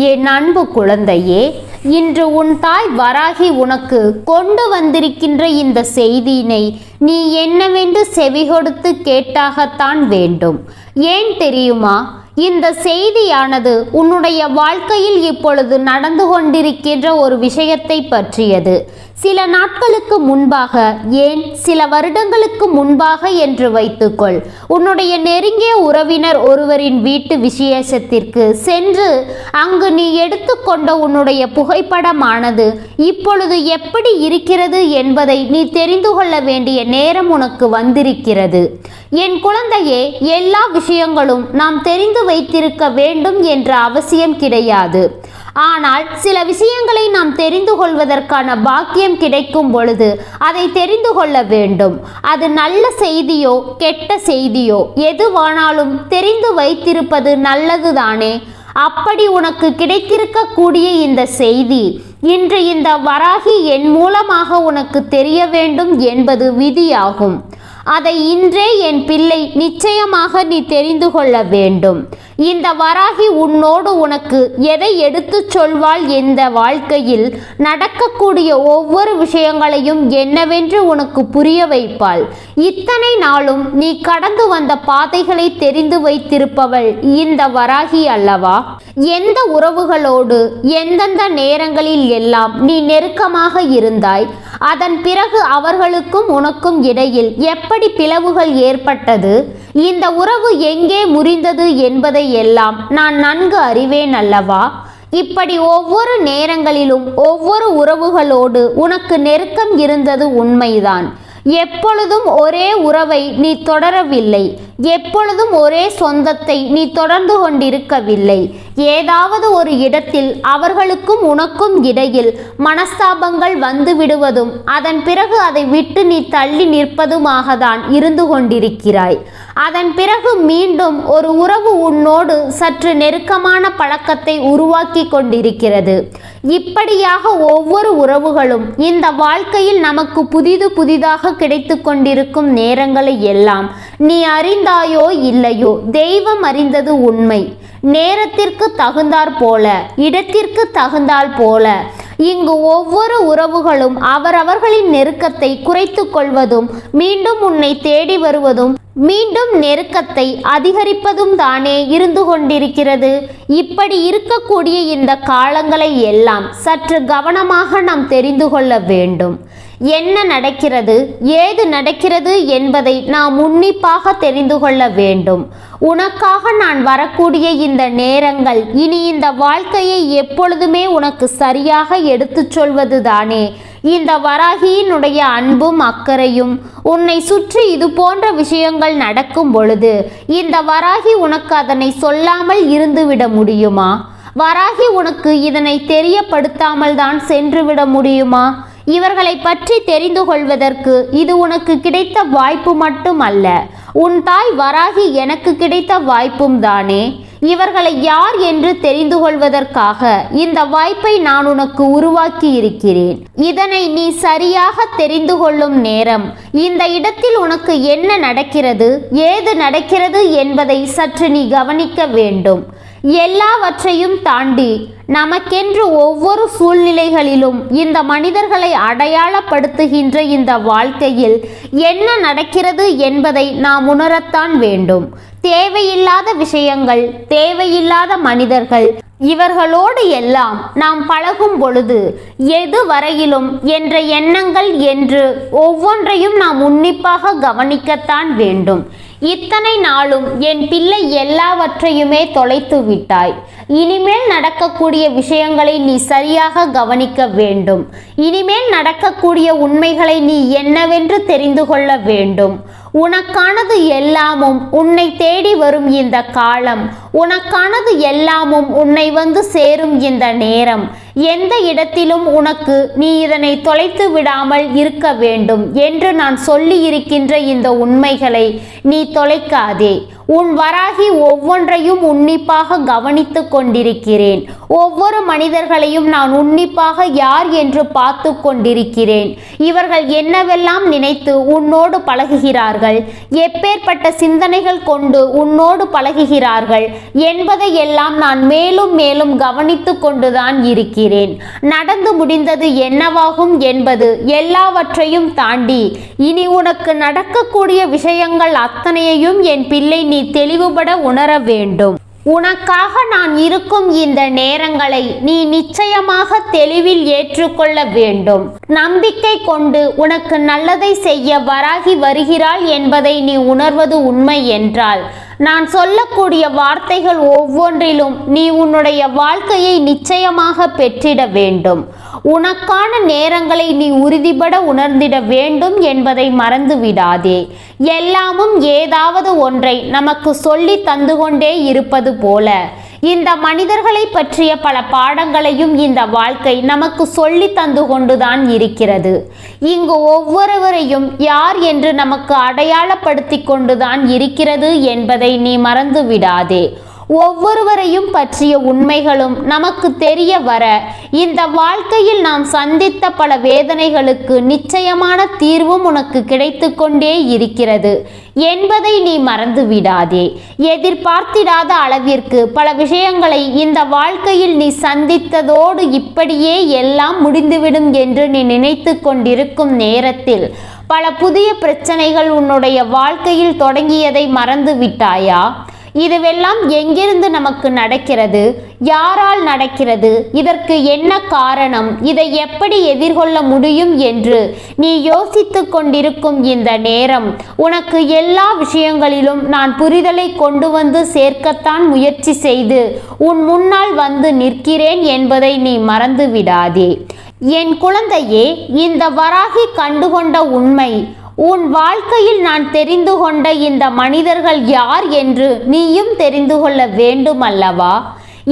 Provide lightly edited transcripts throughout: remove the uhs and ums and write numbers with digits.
என் அன்பு குழந்தையே, இன்று உன் தாய் வராகி உனக்கு கொண்டு வந்திருக்கின்ற இந்த செய்தியினை நீ என்னவென்று செவிகொடுத்து கேட்டாகத்தான் வேண்டும். ஏன் தெரியுமா? இந்த செய்தியானது உன்னுடைய வாழ்க்கையில் இப்பொழுது நடந்து கொண்டிருக்கின்ற ஒரு விஷயத்தை பற்றியது. சில நாட்களுக்கு முன்பாக, ஏன் சில வருடங்களுக்கு முன்பாக என்று வைத்துக்கொள், உன்னுடைய நெருங்கிய உறவினர் ஒருவரின் வீட்டு விசேஷத்திற்கு சென்று அங்கு நீ எடுத்துக்கொண்ட உன்னுடைய புகைப்படமானது இப்பொழுது எப்படி இருக்கிறது என்பதை நீ தெரிந்து கொள்ள வேண்டிய நேரம் உனக்கு வந்திருக்கிறது. என் குழந்தையே, எல்லா விஷயங்களும் நாம் தெரிந்து வைத்திருக்க வேண்டும் என்ற அவசியம் கிடையாது. ஆனால் சில விஷயங்களை நாம் தெரிந்து கொள்வதற்கான பாக்கியம் கிடைக்கும் பொழுது அதை தெரிந்து கொள்ள வேண்டும். அது நல்ல செய்தியோ கெட்ட செய்தியோ எதுவானாலும் தெரிந்து வைத்திருப்பது நல்லதுதானே. அப்படி உனக்கு கிடைத்திருக்கக்கூடிய இந்த செய்தி இன்று இந்த வராகி என் மூலமாக உனக்கு தெரிய வேண்டும் என்பது விதியாகும். அதை இன்றே என் பிள்ளை நிச்சயமாக நீ தெரிந்து கொள்ள வேண்டும். இந்த வராகி உன்னோடு உனக்கு எதை எடுத்து சொல்வாள்? இந்த வாழ்க்கையில் நடக்கக்கூடிய ஒவ்வொரு விஷயங்களையும் என்னவென்று உனக்கு புரிய வைப்பாள். இத்தனை நாளும் நீ கடந்து வந்த பாதைகளை தெரிந்து வைத்திருப்பவள் இந்த வராகி அல்லவா? எந்த உறவுகளோடு எந்தெந்த நேரங்களில் எல்லாம் நீ நெருக்கமாக இருந்தாய், அதன் பிறகு அவர்களுக்கும் உனக்கும் இடையில் எப்படி பிளவுகள் ஏற்பட்டது, இந்த உறவு எங்கே முறிந்தது என்பதை எல்லாம் நான் நன்கு அறிவேன் அல்லவா? இப்படி ஒவ்வொரு நேரங்களிலும் ஒவ்வொரு உறவுகளோடு உனக்கு நெருக்கம் இருந்தது உண்மைதான். எப்பொழுதும் ஒரே உறவை நீ தொடரவில்லை, எப்பொழுதும் ஒரே சொந்தத்தை நீ தொடர்ந்து கொண்டிருக்கவில்லை. ஏதாவது ஒரு இடத்தில் அவர்களுக்கும் உனக்கும் இடையில் மனஸ்தாபங்கள் வந்து விடுவதும் அதன் பிறகு அதை விட்டு நீ தள்ளி நிற்பதுமாக தான் இருந்து கொண்டிருக்கிறாய். அதன் பிறகு மீண்டும் ஒரு உறவு உன்னோடு சற்று நெருக்கமான பழக்கத்தை உருவாக்கி கொண்டிருக்கிறது. இப்படியாக ஒவ்வொரு உறவுகளும் இந்த வாழ்க்கையில் நமக்கு புதிதாக கிடைத்து கொண்டிருக்கும் நேரங்களை எல்லாம் நீ அறிந்தாயோ இல்லையோ, தெய்வம் அறிந்தது உண்மை. நேரத்திற்கு தகுந்தாற் போல, இடத்திற்கு தகுந்தால் போல இங்கு ஒவ்வொரு உறவுகளும் அவரவர்களின் நெருக்கத்தை குறைத்து கொள்வதும் மீண்டும் உன்னை தேடி வருவதும் மீண்டும் நெருக்கத்தை அதிகரிப்பதும் தானே இருந்து கொண்டிருக்கிறது. இப்படி இருக்கக்கூடிய இந்த காலங்களை எல்லாம் சற்று கவனமாக நாம் தெரிந்து கொள்ள வேண்டும். என்ன நடக்கிறது, ஏது நடக்கிறது என்பதை நாம் உன்னிப்பாக தெரிந்து கொள்ள வேண்டும். உனக்காக நான் வரக்கூடிய இந்த நேரங்கள் இனி இந்த வாழ்க்கையை எப்பொழுதுமே உனக்கு சரியாக எடுத்துச் சொல்வது தானே இந்த வராகியினுடைய அன்பும் அக்கறையும். உன்னை சுற்றி இது போன்ற விஷயங்கள் நடக்கும் பொழுது இந்த வராகி உனக்கு அதனை சொல்லாமல் இருந்துவிட முடியுமா? வராகி உனக்கு இதனை தெரியப்படுத்தாமல் தான் சென்றுவிட முடியுமா? இவர்களை பற்றி தெரிந்து கொள்வதற்கு இது உனக்கு கிடைத்த வாய்ப்பு மட்டும் அல்ல, உன் தாய் வராகி எனக்கு கிடைத்த வாய்ப்பும் தானே. இவர்களை யார் என்று தெரிந்து கொள்வதற்காக இந்த வாய்ப்பை நான் உனக்கு உருவாக்கி இருக்கிறேன். இதனை நீ சரியாக தெரிந்து கொள்ளும் நேரம், இந்த இடத்தில் உனக்கு என்ன நடக்கிறது, ஏது நடக்கிறது என்பதை சற்று நீ கவனிக்க வேண்டும். எல்லாவற்றையும் தாண்டி நமக்கென்று ஒவ்வொரு சூழ்நிலைகளிலும் இந்த மனிதர்களை அடையாளப்படுத்துகின்ற இந்த வாழ்க்கையில் என்ன நடக்கிறது என்பதை நாம் உணரத்தான் வேண்டும். தேவையில்லாத விஷயங்கள், தேவையில்லாத மனிதர்கள், இவர்களோடு எல்லாம் நாம் பழகும் பொழுது எது வரையிலும் என்ற எண்ணங்கள் என்று ஒவ்வொன்றையும் நாம் உன்னிப்பாக கவனிக்கத்தான் வேண்டும். இத்தனை நாளும் என் பிள்ளை எல்லாவற்றையுமே தொலைத்து விட்டாய். இனிமேல் நடக்கக்கூடிய விஷயங்களை நீ சரியாக கவனிக்க வேண்டும். இனிமேல் நடக்கக்கூடிய உண்மைகளை நீ என்னவென்று தெரிந்து கொள்ள வேண்டும். உனக்கானது எல்லாமும் உன்னை தேடி வரும் இந்த காலம், உனக்கானது எல்லாமும் உன்னை வந்து சேரும் இந்த நேரம், எந்த இடத்திலும் உனக்கு நீ இதனை தொலைத்து விடாமல் இருக்க வேண்டும் என்று நான் சொல்லி இருக்கின்ற இந்த உண்மைகளை நீ தொலைக்காதே. உன் வராகி ஒவ்வொன்றையும் உன்னிப்பாக கவனித்து கொண்டிருக்கிறேன். ஒவ்வொரு மனிதர்களையும் நான் உன்னிப்பாக யார் என்று பார்த்து கொண்டிருக்கிறேன். இவர்கள் என்னவெல்லாம் நினைத்து உன்னோடு பழகுகிறார்கள், எப்பேற்பட்ட சிந்தனைகள் கொண்டு உன்னோடு பழகுகிறார்கள், என்பதையெல்லாம் நான் மேலும் மேலும் கவனித்து கொண்டுதான் இருக்கிறேன். நடந்து முடிந்தது என்னவாகும் என்பது எல்லாவற்றையும் தாண்டி இனி உனக்கு நடக்கக்கூடிய விஷயங்கள் அத்தனையையும் என் பிள்ளை நீ தெளிவுபட உணர வேண்டும். உனக்காக நான் இருக்கும் இந்த நேரங்களை நீ நிச்சயமாக தெளிவில் ஏற்றுக்கொள்ள வேண்டும். நம்பிக்கை கொண்டு உனக்கு நல்லதை செய்ய வராகி வருகிறாள் என்பதை நீ உணர்வது உண்மை என்றால் நான் சொல்லக்கூடிய வார்த்தைகள் ஒவ்வொன்றிலும் நீ உன்னுடைய வாழ்க்கையை நிச்சயமாக பெற்றிட வேண்டும். உனக்கான நேரங்களை நீ உறுதிபட உணர்ந்திட வேண்டும் என்பதை மறந்து விடாதே. எல்லாமும் ஏதாவது ஒன்றை நமக்கு சொல்லி தந்து கொண்டே இருப்பது போல இந்த மனிதர்களை பற்றிய பல பாடங்களையும் இந்த வாழ்க்கை நமக்கு சொல்லி தந்து கொண்டுதான் இருக்கிறது. இங்கு ஒவ்வொருவரையும் யார் என்று நமக்கு அடையாளப்படுத்தி கொண்டுதான் இருக்கிறது என்பதை நீ மறந்து விடாதே. ஒவ்வொருவரையும் பற்றிய உண்மைகளும் நமக்கு தெரிய வர இந்த வாழ்க்கையில் நாம் சந்தித்த பல வேதனைகளுக்கு நிச்சயமான தீர்வும் உனக்கு கிடைத்து கொண்டே இருக்கிறது என்பதை நீ மறந்து விடாதே. எதிர்பார்த்திடாத அளவிற்கு பல விஷயங்களை இந்த வாழ்க்கையில் நீ சந்தித்ததோடு இப்படியே எல்லாம் முடிந்துவிடும் என்று நீ நினைத்து கொண்டிருக்கும் நேரத்தில் பல புதிய பிரச்சனைகள் உன்னுடைய வாழ்க்கையில் தொடங்கியதை மறந்து விட்டாயா? இதுவெல்லாம் எங்கிருந்து நமக்கு நடக்கிறது? யாரால் நடக்கிறது? இதற்கு என்ன காரணம்? இதை எப்படி எதிர்கொள்ள முடியும் என்று நீ யோசித்து கொண்டிருக்கும் இந்த நேரம் உனக்கு எல்லா விஷயங்களிலும் நான் புரிதலை கொண்டு வந்து சேர்க்கத்தான் முயற்சி செய்து உன் முன்னால் வந்து நிற்கிறேன் என்பதை நீ மறந்து விடாதே. என் குழந்தையே, இந்த வராகி கண்டுகொண்ட உண்மை, உன் வாழ்க்கையில் நான் தெரிந்து கொண்ட இந்த மனிதர்கள் யார் என்று நீயும் தெரிந்து கொள்ள வேண்டும் அல்லவா?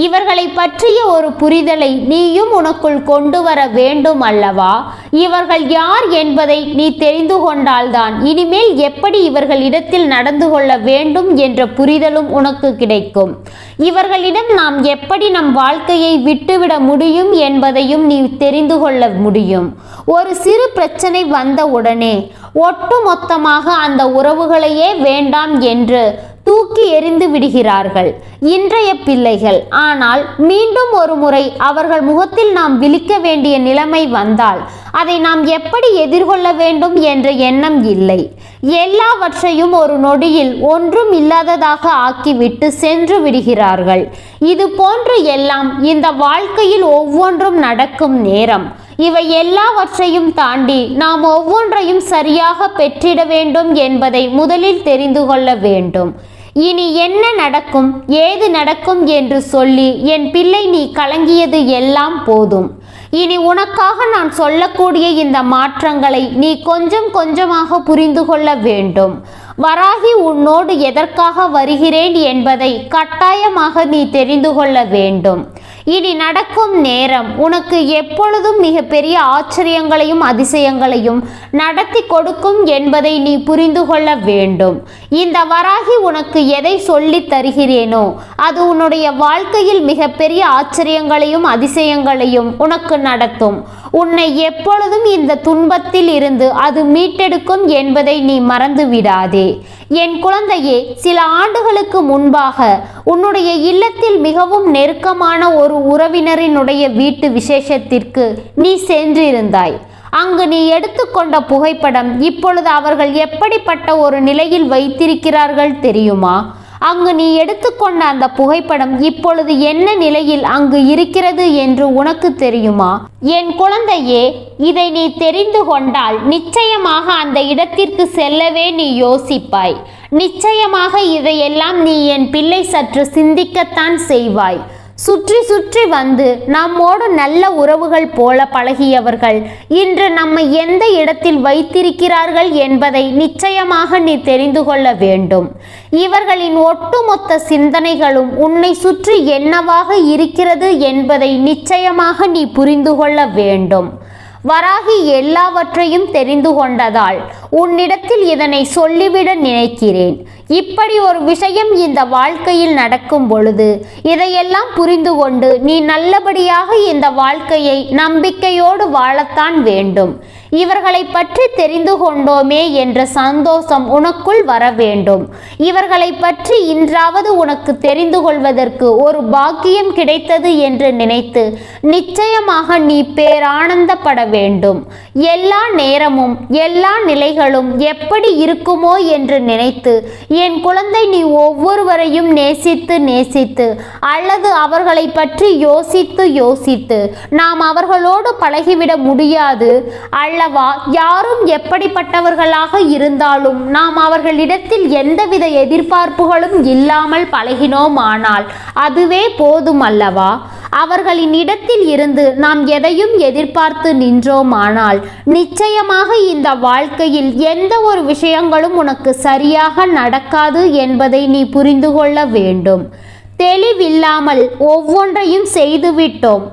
இவர்களை பற்றிய ஒரு புரிதலை நீயும் உனக்குள் கொண்டு வர வேண்டும் அல்லவா? இவர்கள் யார் என்பதை நீ தெரிந்து கொண்டால்தான் இனிமேல் எப்படி இவர்களிடத்தில் நடந்து கொள்ள வேண்டும் என்ற புரிதலும் உனக்கு கிடைக்கும். இவர்களிடம் நாம் எப்படி நம் வாழ்க்கையை விட்டுவிட முடியும் என்பதையும் நீ தெரிந்து கொள்ள முடியும். ஒரு சிறு பிரச்சனை வந்த உடனே ஒட்டுமொத்தமாக அந்த உறவுகளையே வேண்டாம் என்று தூக்கி எறிந்து விடுகிறார்கள் இன்றைய பிள்ளைகள். ஆனால் மீண்டும் ஒரு முறை அவர்கள் முகத்தில் நாம் விழிக்க வேண்டிய நிலைமை வந்தால் அதை நாம் எப்படி எதிர்கொள்ள வேண்டும் என்ற எண்ணம் இல்லை. எல்லாவற்றையும் ஒரு நொடியில் ஒன்றும் இல்லாததாக ஆக்கிவிட்டு சென்று விடுகிறார்கள். இது போன்று எல்லாம் இந்த வாழ்க்கையில் ஒவ்வொன்றும் நடக்கும் நேரம். இவை எல்லாவற்றையும் தாண்டி நாம் ஒவ்வொன்றையும் சரியாக பெற்றிட வேண்டும் என்பதை முதலில் தெரிந்து கொள்ள வேண்டும். இனி என்ன நடக்கும், ஏது நடக்கும் என்று சொல்லி என் பிள்ளை நீ கலங்கியது எல்லாம் போதும். இனி உனக்காக நான் சொல்லக்கூடிய இந்த மாற்றங்களை நீ கொஞ்சம் கொஞ்சமாக புரிந்து கொள்ள வேண்டும். வராகி உன்னோடு எதற்காக வருகிறேன் என்பதை கட்டாயமாக நீ தெரிந்து கொள்ள வேண்டும். இனி நடக்கும் நேரம் உனக்கு எப்பொழுதும் மிகப்பெரிய ஆச்சரியங்களையும் அதிசயங்களையும் நடத்தி கொடுக்கும் என்பதை நீ புரிந்து கொள்ள வேண்டும். இந்த வராகி உனக்கு எதை சொல்லி தருகிறேனோ அது உன்னுடைய வாழ்க்கையில் மிகப்பெரிய ஆச்சரியங்களையும் அதிசயங்களையும் உனக்கு நடத்தும். உன்னை எப்பொழுதும் இந்த துன்பத்தில் இருந்து அது மீட்டெடுக்கும் என்பதை நீ மறந்து விடாதே. என் குழந்தையே, சில ஆண்டுகளுக்கு முன்பாக உன்னுடைய இல்லத்தில் மிகவும் நெருக்கமான ஒரு உறவினரினுடைய வீட்டு விசேஷத்திற்கு நீ சென்றிருந்தாய். அங்கு நீ எடுத்துக்கொண்ட புகைப்படம் இப்பொழுது அவர்கள் எப்படிப்பட்ட ஒரு நிலையில் வைத்திருக்கிறார்கள் தெரியுமா? அங்கு நீ எடுத்துக்கொண்ட அந்த புகைப்படம் இப்பொழுது என்ன நிலையில் அங்கு இருக்கிறது என்று உனக்கு தெரியுமா? என் குழந்தையே, இதை நீ தெரிந்து கொண்டால் நிச்சயமாக அந்த இடத்திற்கு செல்லவே நீ யோசிப்பாய். நிச்சயமாக இதையெல்லாம் நீ என் பிள்ளை சற்று சிந்திக்கத்தான் செய்வாய். சுற்றி சுற்றி வந்து நம்மோடு நல்ல உறவுகள் போல பழகியவர்கள் இன்று நம்மை எந்த இடத்தில் வைத்திருக்கிறார்கள் என்பதை நிச்சயமாக நீ தெரிந்து கொள்ள வேண்டும். இவர்களின் ஒட்டுமொத்த சிந்தனைகளும் உன்னை சுற்றி என்னவாக இருக்கிறது என்பதை நிச்சயமாக நீ புரிந்து கொள்ள வேண்டும். வராகி எல்லாவற்றையும் தெரிந்து கொண்டதால் உன்னிடத்தில் இதனை சொல்லிவிட நினைக்கிறேன். இப்படி ஒரு விஷயம் இந்த வாழ்க்கையில் நடக்கும் பொழுது இதையெல்லாம் புரிந்து கொண்டு நீ நல்லபடியாக இந்த வாழ்க்கையை நம்பிக்கையோடு வாழத்தான் வேண்டும். இவர்களை பற்றி தெரிந்து கொண்டோமே என்ற சந்தோஷம் உனக்குள் வர வேண்டும். இவர்களை பற்றி இன்றாவது உனக்கு தெரிந்து கொள்வதற்கு ஒரு பாக்கியம் கிடைத்தது என்று நினைத்து நிச்சயமாக நீ பேரானந்தப்பட வேண்டும். எல்லா நேரமும் எல்லா நிலைகளும் எப்படி இருக்குமோ என்று நினைத்து என் குழந்தை நீ ஒவ்வொருவரையும் நேசித்து நேசித்து அல்லது அவர்களை பற்றி யோசித்து நாம் அவர்களோடு பழகிவிட முடியாது அல்லவா? யாரும் எப்படிப்பட்டவர்களாக இருந்தாலும் நாம் அவர்களிடத்தில் எந்தவித எதிர்பார்ப்புகளும் இல்லாமல் பழகினோமானால் அதுவே போதும் அல்லவா? அவர்களின் இடத்தில் இருந்து நாம் எதையும் எதிர்பார்த்து நின்றோமானால் நிச்சயமாக இந்த வாழ்க்கையில் எந்த ஒரு விஷயங்களும் உனக்கு சரியாக நடக்காது என்பதை நீ புரிந்து கொள்ள வேண்டும். தெளிவில்லாமல் ஒவ்வொன்றையும் செய்துவிட்டோம்.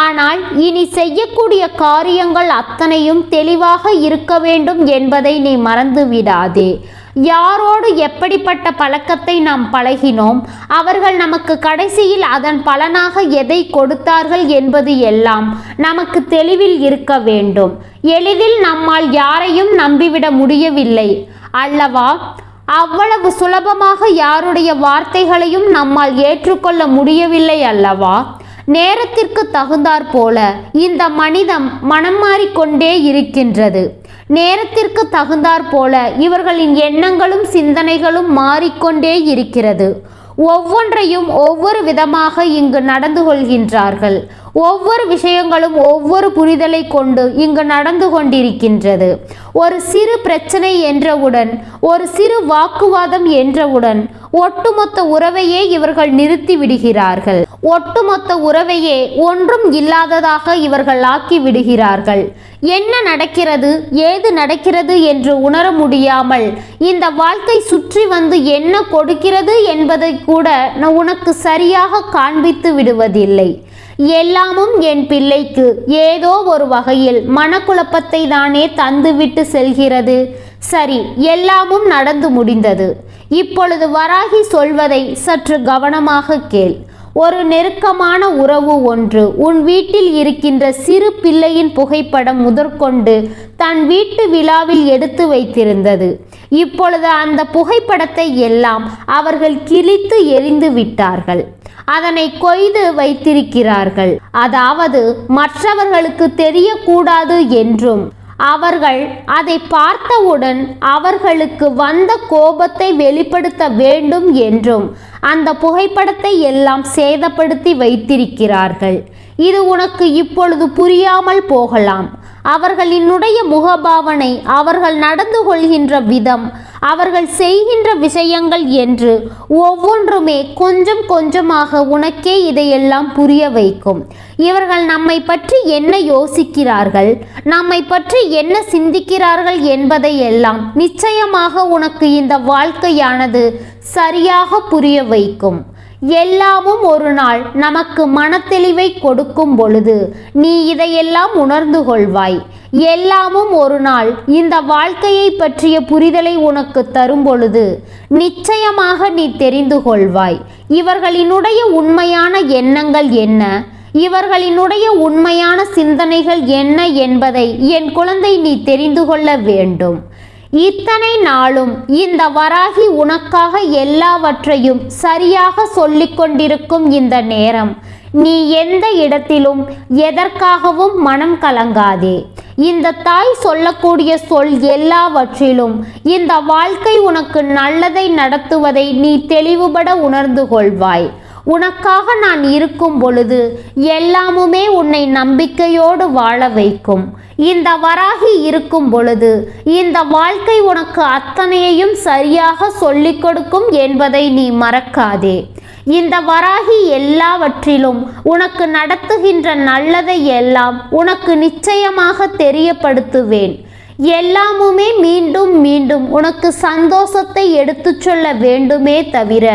ஆனால் இனி செய்யக்கூடிய காரியங்கள் அத்தனையும் தெளிவாக இருக்க வேண்டும் என்பதை நீ மறந்துவிடாதே. யாரோடு எப்படிப்பட்ட பழக்கத்தை நாம் பழகினோம், அவர்கள் நமக்கு கடைசியில் அதன் பலனாக எதை கொடுத்தார்கள் என்பது எல்லாம் நமக்கு தெளிவில் இருக்க வேண்டும். எளிதில் நம்மால் யாரையும் நம்பிவிட முடியவில்லை அல்லவா? அவ்வளவு சுலபமாக யாருடைய வார்த்தைகளையும் நம்மால் ஏற்றுக்கொள்ள முடியவில்லை அல்லவா? நேரத்திற்கு தகுந்தாற் போல இந்த மனிதம் மனம் மாறிக்கொண்டே இருக்கின்றது. நேரத்திற்கு தகுந்தாற் போல இவர்களின் எண்ணங்களும் சிந்தனைகளும் மாறிக்கொண்டே இருக்கிறது. ஒவ்வொன்றையும் ஒவ்வொரு விதமாக இங்கு நடந்து கொள்கின்றார்கள். ஒவ்வொரு விஷயங்களும் ஒவ்வொரு புரிதலை கொண்டு இங்கு நடந்து கொண்டிருக்கின்றது. ஒரு சிறு பிரச்சனை என்றவுடன், ஒரு சிறு வாக்குவாதம் என்றவுடன் ஒட்டுமொத்த உறவையே இவர்கள் நிறுத்தி விடுகிறார்கள். ஒட்டுமொத்த உறவையே ஒன்றும் இல்லாததாக இவர்கள் ஆக்கி விடுகிறார்கள். என்ன நடக்கிறது, ஏது நடக்கிறது என்று உணர முடியாமல் இந்த வாழ்க்கை சுற்றி வந்து என்ன கொடுக்கிறது என்பதை கூட உனக்கு சரியாக காண்பித்து விடுவதில்லை. எல்லாமும் என் பிள்ளைக்கு ஏதோ ஒரு வகையில் மனக்குழப்பத்தை தானே தந்துவிட்டு செல்கிறது. சரி, எல்லாமும் நடந்து முடிந்தது. இப்பொழுது வராகி சொல்வதை சற்று கவனமாக கேள். ஒரு நெருக்கமான உறவு ஒன்று உன் வீட்டில் இருக்கின்ற சிறு பிள்ளையின் புகைப்படம் முதற்கொண்டு தன் வீட்டு விழாவில் எடுத்து வைத்திருந்தது. இப்பொழுது அந்த புகைப்படத்தை எல்லாம் அவர்கள் கிழித்து எறிந்து விட்டார்கள். அதனை கொய்து வைத்திருக்கிறார்கள். அதாவது மற்றவர்களுக்கு தெரியக்கூடாது என்றும் அவர்கள் அதை பார்த்தவுடன் அவர்களுக்கு வந்த கோபத்தை வெளிப்படுத்த வேண்டும் என்றும் அந்த புகைப்படத்தை எல்லாம் சேதப்படுத்தி வைத்திருக்கிறார்கள். இது உனக்கு இப்பொழுது புரியாமல் போகலாம். அவர்களினுடைய முகபாவனை, அவர்கள் நடந்து கொள்கின்ற விதம், அவர்கள் செய்கின்ற விஷயங்கள் என்று ஒவ்வொன்றுமே கொஞ்சம் கொஞ்சமாக உனக்கே இதையெல்லாம் புரிய வைக்கும். இவர்கள் நம்மை பற்றி என்ன யோசிக்கிறார்கள், நம்மை பற்றி என்ன சிந்திக்கிறார்கள் என்பதை எல்லாம் நிச்சயமாக உனக்கு இந்த வாழ்க்கையானது சரியாக புரிய வைக்கும். எல்லாமும் ஒரு நாள் நமக்கு மனத்தெளிவை கொடுக்கும் பொழுது நீ இதையெல்லாம் உணர்ந்து கொள்வாய். எல்லாமும் ஒரு நாள் இந்த வாழ்க்கையை பற்றிய புரிதலை உனக்கு தரும் பொழுது நிச்சயமாக நீ தெரிந்து கொள்வாய். இவர்களினுடைய உண்மையான எண்ணங்கள் என்ன, இவர்களினுடைய உண்மையான சிந்தனைகள் என்ன என்பதை என் குழந்தை நீ தெரிந்து கொள்ள வேண்டும். இத்தனை நாளும் இந்த வராகி உனக்காக எல்லாவற்றையும் சரியாக சொல்லிக் கொண்டிருக்கும் இந்த நேரம் நீ எந்த இடத்திலும் எதற்காகவும் மனம் கலங்காதே. இந்த தாய் சொல்லக்கூடிய சொல் எல்லாவற்றிலும் இந்த வாழ்க்கை உனக்கு நல்லதை நடத்துவதை நீ தெளிவுபட உணர்ந்து கொள்வாய். உனக்காக நான் இருக்கும் பொழுது எல்லாமுமே உன்னை நம்பிக்கையோடு வாழ வைக்கும். இந்த வராகி இருக்கும் பொழுது இந்த வாழ்க்கை உனக்கு அத்தனையையும் சரியாக சொல்லிக் கொடுக்கும் என்பதை நீ மறக்காதே. இந்த வராகி எல்லாவற்றிலும் உனக்கு நடத்துகின்ற நல்லதை எல்லாம் உனக்கு நிச்சயமாக தெரியப்படுத்துவேன். எல்லாமுமே மீண்டும் மீண்டும் உனக்கு சந்தோஷத்தை எடுத்து சொல்ல வேண்டுமே தவிர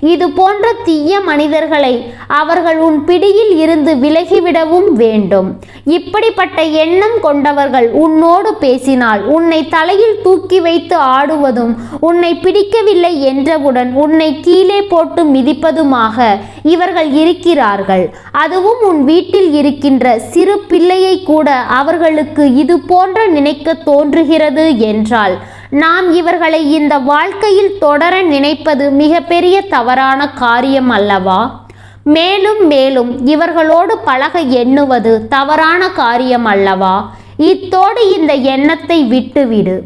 இது போன்ற தீய மனிதர்களை அவர்கள் உன் பிடியில் இருந்து விலகிவிடவும் வேண்டும். இப்படிப்பட்ட எண்ணம் கொண்டவர்கள் உன்னோடு பேசினால் உன்னை தலையில் தூக்கி வைத்து ஆடுவதும் உன்னை பிடிக்கவில்லை என்றவுடன் உன்னை கீழே போட்டு மிதிப்பதுமாக இவர்கள் இருக்கிறார்கள். அதுவும் உன் வீட்டில் இருக்கின்ற சிறு பிள்ளையை கூட அவர்களுக்கு இது போன்ற நினைக்க தோன்றுகிறது என்றால் நாம் இவர்களை இந்த வாழ்க்கையில் தொடர நினைப்பது மிகப்பெரிய தவறான காரியம் அல்லவா? மேலும் மேலும் இவர்களோடு பழக எண்ணுவது தவறான காரியம் அல்லவா? இத்தோடு இந்த எண்ணத்தை விட்டுவிடு.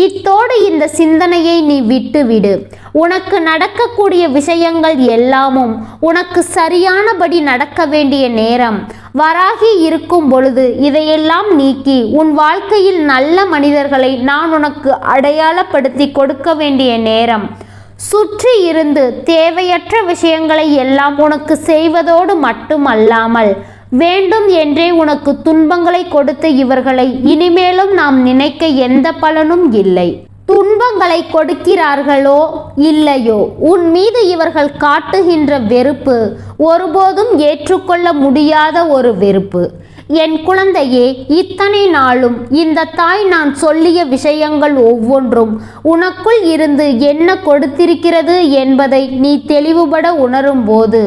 இத்தோடு இந்த சிந்தனையை நீ விட்டுவிடு. உனக்கு நடக்கக்கூடிய விஷயங்கள் எல்லாமும் உனக்கு சரியானபடி நடக்க வேண்டிய நேரம் வராகி இருக்கும் பொழுது இதையெல்லாம் நீக்கி உன் வாழ்க்கையில் நல்ல மனிதர்களை நான் உனக்கு அடையாளப்படுத்தி கொடுக்க வேண்டிய நேரம். சுற்றி இருந்து தேவையற்ற விஷயங்களை எல்லாம் உனக்கு செய்வதோடு மட்டுமல்லாமல் வேண்டும் என்றே உனக்கு துன்பங்களை கொடுத்த இவர்களை இனிமேலும் நாம் நினைக்க எந்த பலனும் இல்லை. துன்பங்களை கொடுக்கிறார்களோ இல்லையோ, உன் மீது இவர்கள் காட்டுகின்ற வெறுப்பு ஒருபோதும் ஏற்றுக்கொள்ள முடியாத ஒரு வெறுப்பு. என் குழந்தையே, இத்தனை நாளும் இந்த தாய் நான் சொல்லிய விஷயங்கள் ஒவ்வொன்றும் உனக்குள் இருந்து என்ன கொடுத்திருக்கிறது என்பதை நீ தெளிவுபட உணரும் போது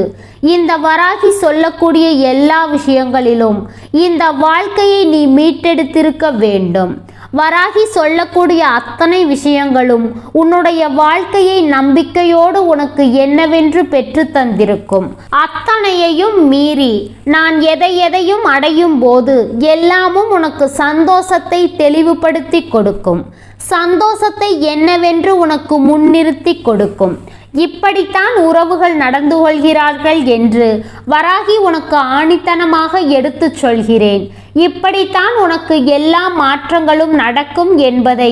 இந்த வராகி சொல்லக்கூடிய எல்லா விஷயங்களிலும் இந்த வாழ்க்கையை நீ மீட்டெடுத்திருக்க வேண்டும். வராகி சொல்லக்கூடிய அத்தனை விஷயங்களும் உன்னுடைய வாழ்க்கையை நம்பிக்கையோடு உனக்கு என்னவென்று பெற்று தந்திருக்கும். அத்தனையையும் மீறி நான் எதையும் அடையும் போது எல்லாமும் உனக்கு சந்தோஷத்தை தெளிவுபடுத்தி கொடுக்கும். சந்தோஷத்தை என்னவென்று உனக்கு முன்னிறுத்தி கொடுக்கும். இப்படித்தான் உறவுகள் நடந்து கொள்கிறார்கள் என்று வராகி உனக்கு ஆணித்தனமாக எடுத்துச் சொல்கிறேன். இப்படித்தான் உனக்கு எல்லா மாற்றங்களும் நடக்கும் என்பதை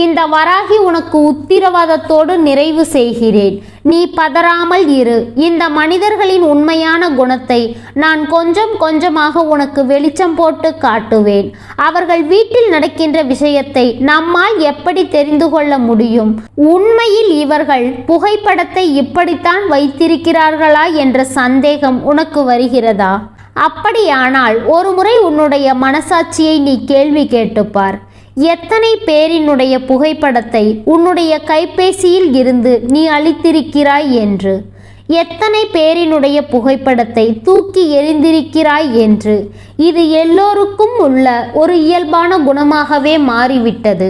இந்த வராகி உனக்கு உத்திரவாதத்தோடு நிறைவு செய்கிறேன். நீ பதறாமல் இரு. இந்த மனிதர்களின் உண்மையான குணத்தை நான் கொஞ்சம் கொஞ்சமாக உனக்கு வெளிச்சம் போட்டு காட்டுவேன். அவர்கள் வீட்டில் நடக்கின்ற விஷயத்தை நம்மால் எப்படி தெரிந்து கொள்ள முடியும்? உண்மையில் இவர்கள் புகைப்படத்தை இப்படித்தான் வைத்திருக்கிறார்களா என்ற சந்தேகம் உனக்கு வருகிறதா? அப்படியானால் ஒருமுறை உன்னுடைய மனசாட்சியை நீ கேள்வி கேட்டுப்பார். எத்தனை பேரினுடைய புகைப்படத்தை உன்னுடைய கைபேசியில் இருந்து நீ அழித்திருக்கிறாய் என்று, எத்தனை பேரினுடைய புகைப்படத்தை தூக்கி எறிந்திருக்கிறாய் என்று. இது எல்லோருக்கும் உள்ள ஒரு இயல்பான குணமாகவே மாறிவிட்டது.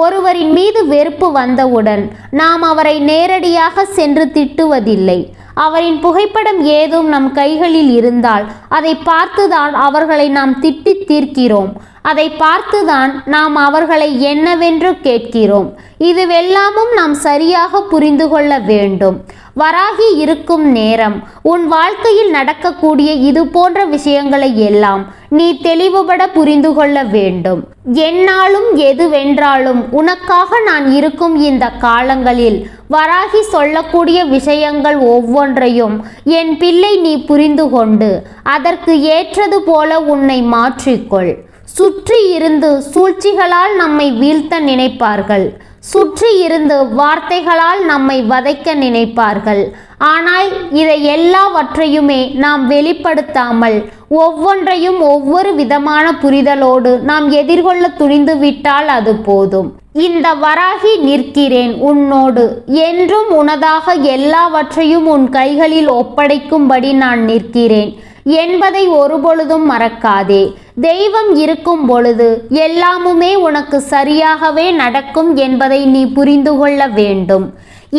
ஒருவரின் மீது வெறுப்பு வந்தவுடன் நாம் அவரை நேரடியாக சென்று திட்டுவதில்லை. அவரின் புகைப்படம் ஏதும் நம் கைகளில் இருந்தால் அதை பார்த்துதான் அவர்களை நாம் திட்டி தீர்க்கிறோம். அதை பார்த்துதான் நாம் அவர்களை என்னவென்று கேட்கிறோம். இதுவெல்லாமும் நாம் சரியாக புரிந்து கொள்ள வேண்டும். வராகி இருக்கும் நேரம் உன் வாழ்க்கையில் நடக்கக்கூடிய இது போன்ற விஷயங்களை எல்லாம் நீ தெளிவுபட புரிந்து கொள்ள வேண்டும். என்னாலும் எதுவென்றாலும் உனக்காக நான் இருக்கும் இந்த காலங்களில் வராகி சொல்லக்கூடிய விஷயங்கள் ஒவ்வொன்றையும் என் பிள்ளை நீ புரிந்து கொண்டு அதற்கு ஏற்றது போல உன்னை மாற்றிக்கொள். சுற்றி இருந்து சூழ்ச்சிகளால் நம்மை வீழ்த்த நினைப்பார்கள். சுற்றி இருந்து வார்த்தைகளால் நம்மை வதைக்க நினைப்பார்கள். ஆனால் இதை எல்லாவற்றையுமே நாம் வெளிப்படுத்தாமல் ஒவ்வொன்றையும் ஒவ்வொரு விதமான புரிதலோடு நாம் எதிர்கொள்ள துணிந்துவிட்டால் அது போதும். இந்த வராகி நிற்கிறேன் உன்னோடு. என்றும் உனதாக எல்லாவற்றையும் உன் கைகளில் ஒப்படைக்கும்படி நான் நிற்கிறேன் என்பதை ஒருபொழுதும் மறக்காதே. தெய்வம் இருக்கும் பொழுது எல்லாமுமே உனக்கு சரியாகவே நடக்கும் என்பதை நீ புரிந்து கொள்ள வேண்டும்.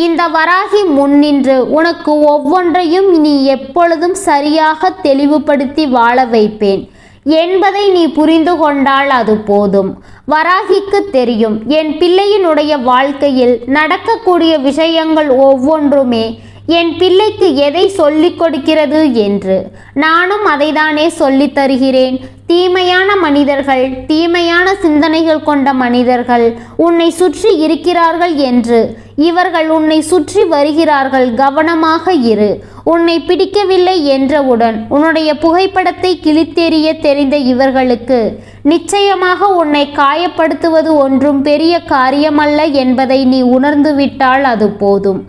இந்த வராகி முன்னின்று உனக்கு ஒவ்வொன்றையும் நீ எப்பொழுதும் சரியாக தெளிவுபடுத்தி வாழ வைப்பேன் என்பதை நீ புரிந்து கொண்டால் அது போதும். வராகிக்கு தெரியும் என் பிள்ளையினுடைய வாழ்க்கையில் நடக்கக்கூடிய விஷயங்கள் ஒவ்வொன்றுமே என் பிள்ளைக்கு எதை சொல்லிக் கொடுக்கிறது என்று. நானும் அதைதானே சொல்லித் தருகிறேன். தீமையான மனிதர்கள், தீமையான சிந்தனைகள் கொண்ட மனிதர்கள் உன்னை சுற்றி இருக்கிறார்கள் என்று இவர்கள் உன்னை சுற்றி வருகிறார்கள், கவனமாக இரு. உன்னை பிடிக்கவில்லை என்றவுடன் உன்னுடைய புகைப்படத்தை கிழித்தெறிய தெரிந்த இவர்களுக்கு நிச்சயமாக உன்னை காயப்படுத்துவது ஒன்றும் பெரிய காரியமல்ல என்பதை நீ உணர்ந்துவிட்டால் அது போதும்.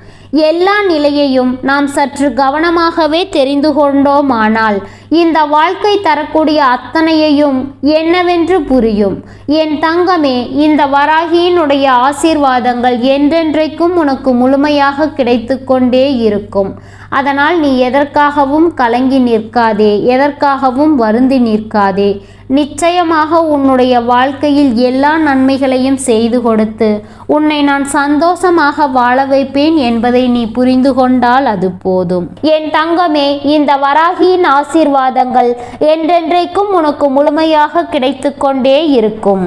எல்லா நிலையையும் நாம் சற்று கவனமாகவே தெரிந்து கொண்டோமானால் இந்த வாழ்க்கை தரக்கூடிய அத்தனையையும் என்னவென்று புரியும். என் தங்கமே, இந்த வராகியினுடைய ஆசீர்வாதங்கள் என்றென்றைக்கும் உனக்கு முழுமையாக கிடைத்து கொண்டே இருக்கும். அதனால் நீ எதற்காகவும் கலங்கி நிற்காதே, எதற்காகவும் வருந்தி நிற்காதே. நிச்சயமாக உன்னுடைய வாழ்க்கையில் எல்லா நன்மைகளையும் செய்து கொடுத்து உன்னை நான் சந்தோஷமாக வாழ வைப்பேன் என்பதை நீ புரிந்து கொண்டால் அது போதும். என் தங்கமே, இந்த வராகியின் ஆசீர்வாதங்கள் என்றென்றைக்கும் உனக்கு முழுமையாக கிடைத்து கொண்டே இருக்கும்.